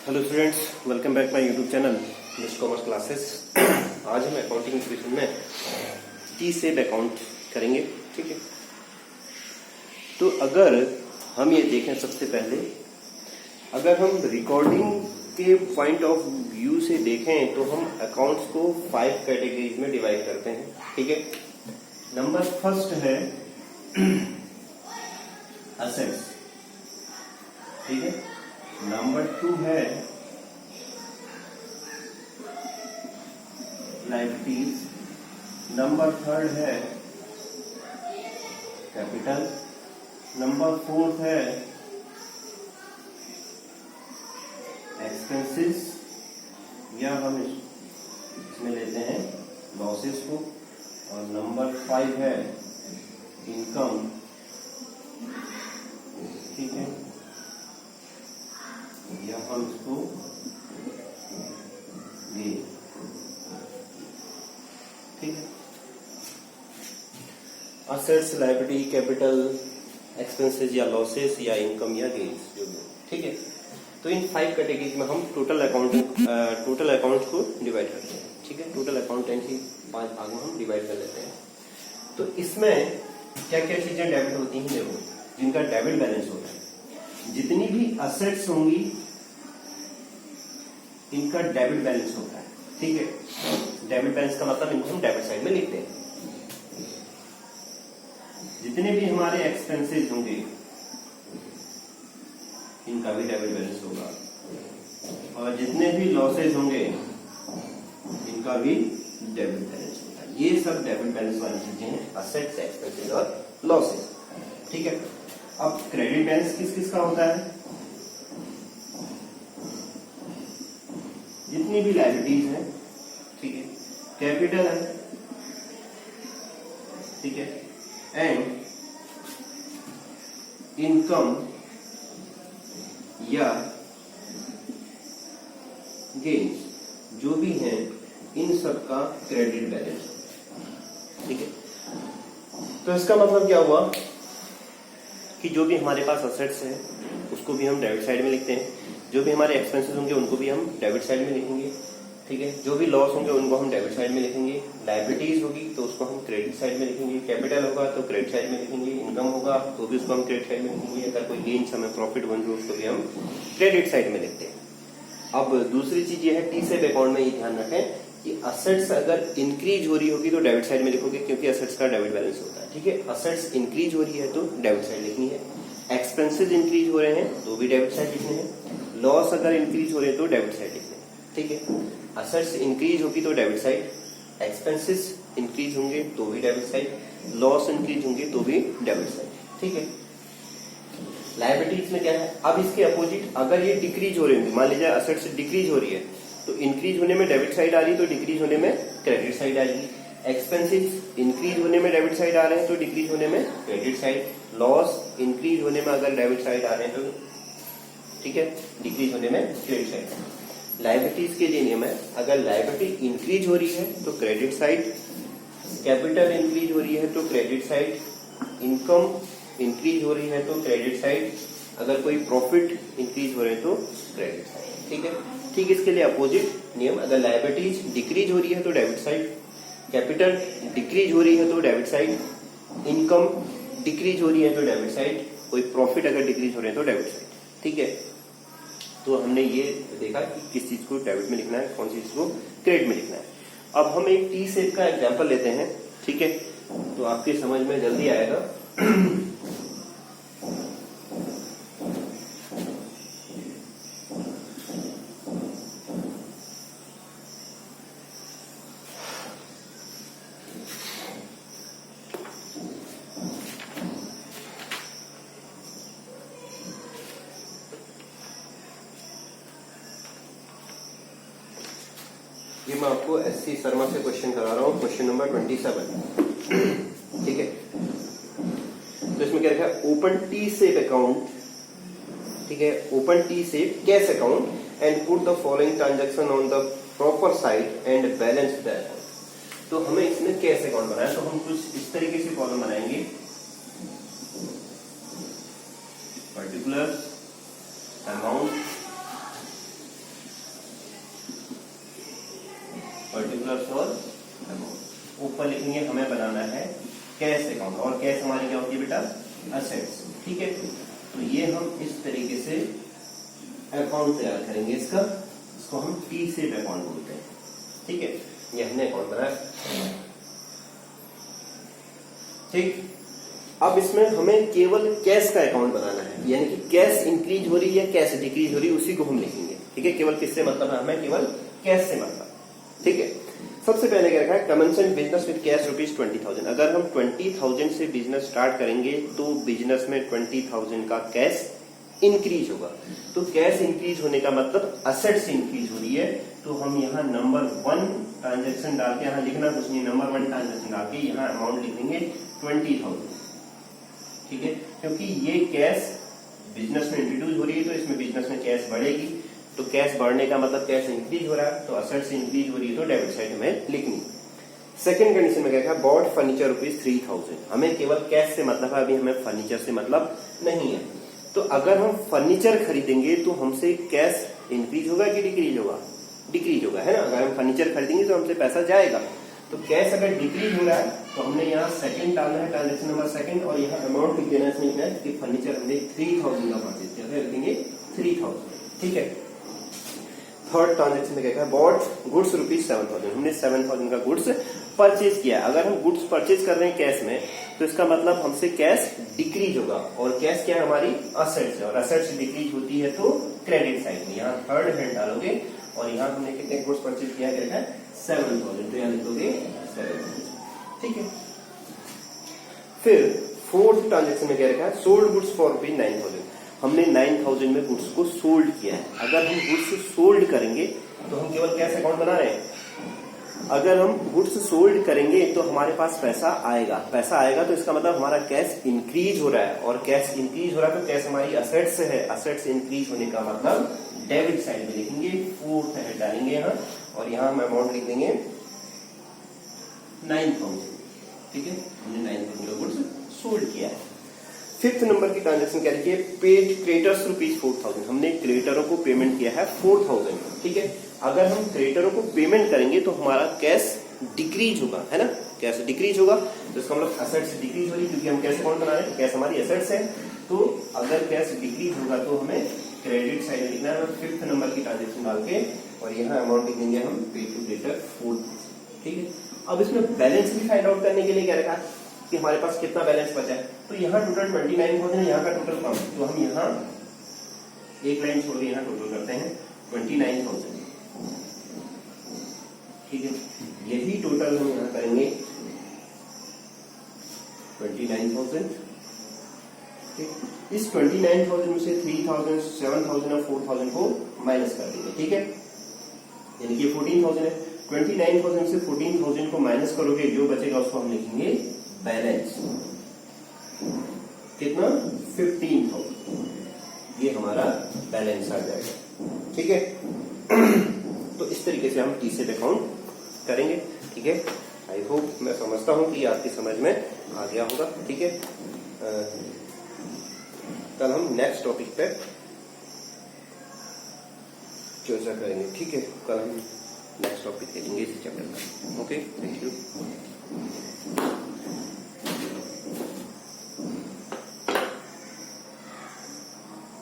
Hello students, welcome back my YouTube channel miss commerce classes. आज हम accounting section में T save account करेंगे। ठीक है, तो अगर हम ये देखें, सबसे पहले अगर हम रिकॉर्डिंग के पॉइंट ऑफ व्यू से देखें तो हम अकाउंट्स को 5 कैटेगरीज में डिवाइड करते हैं। ठीक है, नंबर फर्स्ट है असेट्स। ठीक है, नंबर 2 है लायबिलिटीज, नंबर 3 है कैपिटल, नंबर 4 है एक्सपेंसेस या हम इसमें लेते हैं लॉसेस को, और नंबर 5 है इनकम। ठीक है, या हम इसको गेन। ठीक है, असेट्स, लायबिलिटी, कैपिटल, एक्सपेंसेस या लॉसेस या इनकम या गेन्स जो भी। ठीक है, तो इन 5 कैटेगरीज में हम टोटल अकाउंट को डिवाइड करते हैं। ठीक है, टोटल अकाउंटेंसी 5 भाग में हम डिवाइड कर लेते हैं। तो इसमें क्या क्या चीजें डेबिट होती हैं, देखो, जिनका डेबिट बैलेंस होता है। जितनी भी असेट्स होंगी इनका डेबिट बैलेंस होता है। ठीक है, डेबिट बैलेंस का मतलब इनको हम डेबिट साइड में लिखते हैं। जितने भी हमारे एक्सपेंसेस होंगे इनका भी डेबिट बैलेंस होगा, और जितने भी लॉसेस होंगे इनका भी डेबिट बैलेंस होगा। ये सब डेबिट बैलेंस वाली चीजें हैं, असेट्स, एक्सपेंसेस और लॉसेस। ठीक है, अब क्रेडिट बैलेंस किस किस का होता है? जितनी भी लायबिलिटीज हैं। ठीक है, कैपिटल है। ठीक है, एंड इनकम या गेन्स जो भी हैं, इन सब का क्रेडिट बैलेंस। ठीक है, तो इसका मतलब क्या हुआ कि जो भी हमारे पास असेट्स है उसको भी हम डेबिट साइड में लिखते हैं, जो भी हमारे एक्सपेंसेस होंगे उनको भी हम डेबिट साइड में लिखेंगे। ठीक है, जो भी लॉस होंगे उनको हम डेबिट साइड में लिखेंगे। लायबिलिटीज होगी तो उसको हम क्रेडिट साइड में लिखेंगे। कैपिटल होगा तो क्रेडिट साइड में लिखेंगे। इनकम होगा तो भी उसको हम क्रेडिट साइड में लिखेंगे। अगर कोई गेन्स हमें प्रॉफिट बन जाए उसको भी हम क्रेडिट साइड में लिखते हैं। अब दूसरी चीज ये है, टी सेव अकाउंट में ये ध्यान रखें कि असेट्स अगर इंक्रीज हो रही होगी तो डेबिट साइड में लिखोगे, क्योंकि असेट्स का डेबिट बैलेंस होता है। ठीक है, असेट्स इंक्रीज हो रही है तो डेबिट साइड लिखनी है। एक्सपेंसेस इंक्रीज हो रहे हैं तो भी डेबिट साइड लिखने हैं। लॉस अगर इंक्रीज हो रहे हैं तो डेबिट साइड लिखने हैं। ठीक है, असेट्स इंक्रीज होगी तो डेबिट साइड, एक्सपेंसेस इंक्रीज होंगे तो भी डेबिट साइड, लॉस इंक्रीज होंगे तो भी डेबिट साइड। ठीक है, लायबिलिटीज में क्या है, अब इसके अपोजिट अगर ये डिक्रीज हो रही होंगी, मान लीजिए असेट्स डिक्रीज हो रही है तो इंक्रीज होने में डेबिट साइड आ रही है, तो डिक्रीज होने में क्रेडिट साइड आएगी। एक्सपेंसेस इंक्रीज होने में डेबिट साइड आ रहे हैं तो डिक्रीज होने में क्रेडिट साइड। लॉस इंक्रीज होने में अगर डेबिट साइड आ रहे हैं तो ठीक है, डिक्रीज होने में क्रेडिट साइड। लायबिलिटीज के लिए नियम है, अगर लायबिलिटी इंक्रीज हो रही है तो क्रेडिट साइड, कैपिटल इंक्रीज हो रही है तो क्रेडिट साइड, इनकम इंक्रीज हो रही है तो क्रेडिट साइड, अगर कोई प्रॉफिट इंक्रीज हो रहे हैं तो क्रेडिट साइड। ठीक है, ठीक इसके लिए अपोजिट नियम, अगर लायबिलिटीज डिक्रीज हो रही है तो डेबिट साइड, कैपिटल डिक्रीज हो रही है तो डेबिट साइड, इनकम डिक्रीज हो रही है तो डेबिट साइड, कोई प्रॉफिट अगर डिक्रीज हो रहे हैं तो डेबिट साइड। ठीक है, तो हमने ये देखा कि किस चीज को डेबिट में लिखना है, कौन सी चीज को क्रेडिट में लिखना है। अब हम एक टी सेव का एग्जांपल लेते हैं। ठीक है, तो आपकी समझ में जल्दी आएगा। ये मैं आपको एससी शर्मा से क्वेश्चन करा रहा हूँ, क्वेश्चन नंबर 27। ठीक है, तो इसमें क्या लिखा है, ओपन टी सेव अकाउंट। ठीक है, open T save cash account and put the following transaction on the proper side and balance the account. तो हमें इसमें कैश अकाउंट बनाना है, तो हम कुछ इस तरीके से कॉलम बनाएंगे, पर्टिकुलर अमाउंट और अमाउंट। ऊपर लिखेंगे हमें बनाना है कैश अकाउंट, और कैश हमारी क्या होती है बेटा, असेट्स। ठीक है, तो ये हम इस तरीके से अकाउंट तैयार करेंगे इसका, इसको हम टी सेट अकाउंट बोलते हैं। ठीक है, ये हमने अकाउंट बनाया। ठीक, अब इसमें हमें केवल कैश का अकाउंट बनाना है, यानी कि कैश इंक्रीज हो रही है कैश डिक्रीज हो रही है उसी को हम लिखेंगे। ठीक है, केवल किससे मतलब है, हमें केवल कैश से मतलब। ठीक है, सबसे पहले क्या रखा है, कमेंसेंट बिजनेस विद कैश ₹20,000। अगर हम 20,000 से बिजनेस स्टार्ट करेंगे तो बिजनेस में 20,000 का कैश इंक्रीज होगा। तो कैश इंक्रीज होने का मतलब असेट्स इंक्रीज हो रही है, तो हम यहाँ नंबर 1 ट्रांजेक्शन डाल के, यहाँ लिखना कुछ नहीं, नंबर 1 ट्रांजेक्शन डाल के यहाँ अमाउंट लिख देंगे 20,000। ठीक है, क्योंकि ये कैश बिजनेस में इंट्रोड्यूस हो रही है तो इसमें बिजनेस में कैश बढ़ेगी, तो कैश बढ़ने का मतलब कैश इंक्रीज हो रहा है, तो असेट्स इंक्रीज हो रही है तो डेबिट साइड हमें लिखनी। सेकंड कंडीशन में क्या है, बॉट फर्नीचर ₹3,000। हमें केवल कैश से मतलब है, अभी हमें फर्नीचर से मतलब नहीं है। तो अगर हम फर्नीचर खरीदेंगे तो हमसे कैश इंक्रीज होगा कि डिक्रीज होगा, डिक्रीज होगा, है ना। अगर हम फर्नीचर खरीदेंगे तो हमसे पैसा जाएगा, तो कैश अगर डिक्रीज हो रहा है तो हमने यहाँ सेकंड डालना है, ट्रांजेक्शन नंबर सेकंड, और यहाँ अमाउंट लिख देना है, इसमें लिखना है कि फर्नीचर हमने 3,000 का परचेज किया, तो लिखेंगे 3,000। ठीक है, थर्ड ट्रांजेक्शन में क्या है, बॉट गुड्स ₹7,000। हमने 7,000 का गुड्स परचेज किया। अगर हम गुड्स परचेज कर रहे हैं कैश में तो इसका मतलब हमसे कैश डिक्रीज होगा, और कैश क्या है, हमारी असेट्स है, और असेट्स डिक्रीज होती है तो क्रेडिट साइड में यहाँ थर्ड हेड डालोगे, और यहाँ हमने कितने गुड्स परचेज किया है, 7,000, तो यहाँ लिखोगे 7,000। ठीक है, फिर फोर्थ ट्रांजेक्शन में क्या रखा है, सोल्ड गुड्स फॉर ₹9,000। हमने 9,000 में गुड्स को सोल्ड किया है। अगर हम गुड्स सोल्ड करेंगे तो हम केवल कैश अकाउंट बना रहे हैं। अगर हम गुड्स सोल्ड करेंगे तो हमारे पास पैसा आएगा, पैसा आएगा तो इसका मतलब हमारा कैश इंक्रीज हो रहा है, और कैश इंक्रीज हो रहा है तो कैश हमारी असेट्स है, असेट्स इंक्रीज होने का मतलब डेबिट साइड में लिखेंगे, फोर्थ हेड डालेंगे यहाँ, और यहाँ हम अमाउंट लिख देंगे 9,000। ठीक है, हमने 9,000 का गुड्स सोल्ड किया है। फिफ्थ नंबर की ट्रांजेक्शन क्या लिखिए, पेड क्रेडिटर्स ₹4,000। हमने क्रेडिटरों को पेमेंट किया है 4,000। ठीक है, अगर हम क्रेडिटरों को पेमेंट करेंगे तो हमारा कैश डिक्रीज होगा, है ना, कैश डिक्रीज होगा, तो इसका मतलब असेट्स डिक्रीज हो रही है, क्योंकि हम कैश अकाउंट बना रहे हैं, कैश हमारी असेट्स है, तो अगर कैश डिक्रीज होगा तो हमें क्रेडिट साइड लिखना है, फिफ्थ नंबर की ट्रांजेक्शन डाल के, और यहाँ अमाउंट लिख देंगे हम पेड टू क्रेडिटर 4,000। ठीक है, अब इसमें बैलेंस भी फाइंड आउट करने के लिए क्या रखा कि हमारे पास कितना बैलेंस बचा है, तो यहाँ टोटल 29,000 है, यहाँ का टोटल कम, तो हम यहाँ एक लाइन छोड़ के यहाँ टोटल करते हैं 29,000। ठीक है, यही टोटल हम यहाँ करेंगे 29,000। ठीक, इस 29,000 में से 3,000, 7,000 और 4,000 को माइनस कर देंगे। ठीक है, यानी कि 14,000 है, 29,000 से 14,000 को माइनस करोगे, जो बचेगा उसको हम लिखेंगे बैलेंस। कितना, 15,000, ये हमारा बैलेंस आ जाएगा। ठीक है, तो इस तरीके से हम टी सेट अकाउंट करेंगे। ठीक है, आई होप, मैं समझता हूं कि आपकी समझ में आ गया होगा। ठीक है, कल हम नेक्स्ट टॉपिक पे चर्चा करेंगे। ठीक है, कल हम नेक्स्ट टॉपिक देखेंगे इस चैप्टर का। Okay, thank you.